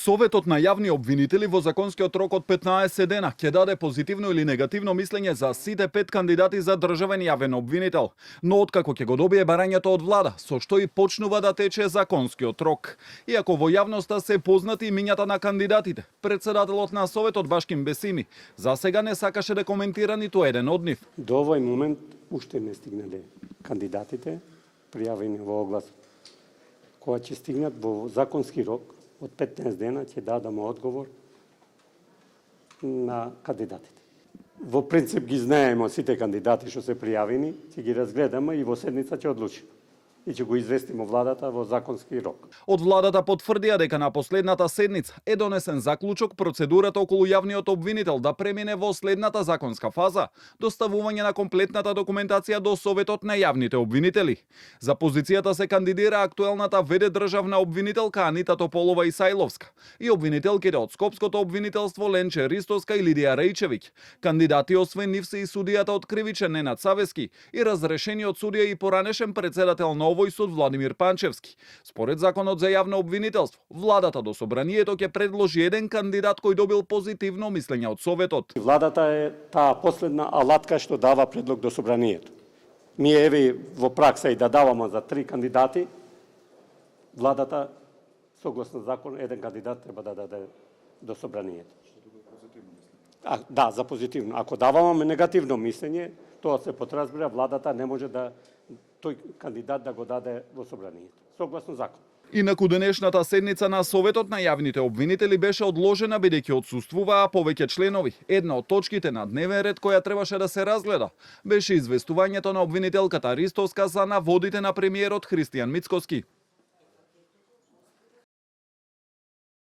Советот на јавни обвинители во законскиот рок од 15 дена ќе даде позитивно или негативно мислење за сите 5 кандидати за државен јавен обвинител. Но откако ќе го добие барањето од влада, со што и почнува да тече законскиот рок. Иако во јавноста се познати имињата на кандидатите, председателот на Советот Башким Бесими засега не сакаше да коментира ниту еден од нив. До овој момент уште не стигнале кандидатите пријавени во оглас. Кога ќе стигнат во законски рок од 15 дена ќе дадаме одговор на кандидатите. Во принцип ги знаеме сите кандидати што се пријавени, ќе ги разгледаме и во седница ќе одлучиме. И ќе го известиме владата во законски рок. Од владата потврдија дека на последната седница е донесен заклучок процедурата околу јавниот обвинител да премине во следната законска фаза, доставување на комплетната документација до Советот на јавните обвинители. За позицијата се кандидира актуелната ВД државна обвинителка Анита Тополова Исајловска и обвинителките од Скопското обвинителство Ленче Ристовска и Лидија Рајчевиќ. Кандидати освен нив се и судијата од Кривичен Ненад Савески и разрешениот судија и поранешен председател на овој суд Владимир Панчевски. Според законот за јавно обвинителство, владата до собранието ќе предложи еден кандидат кој добил позитивно мислење од Советот. Владата е таа последна алатка што дава предлог до собранието. Ние еве во пракса и да даваме за 3 кандидати, владата согласно закон еден кандидат треба да даде до собранието. Да, за позитивно. Ако даваме негативно мислење, тоа се потразбира, владата не може да тој кандидат да го даде во собранието. Согласно закон. Инаку денешната седница на Советот на јавните обвинители беше одложена бидејќи отсуствуваа повеќе членови. Една од точките на дневен ред која требаше да се разгледа беше известувањето на обвинителката Ристовска за наводите на премиерот Христијан Мицкоски.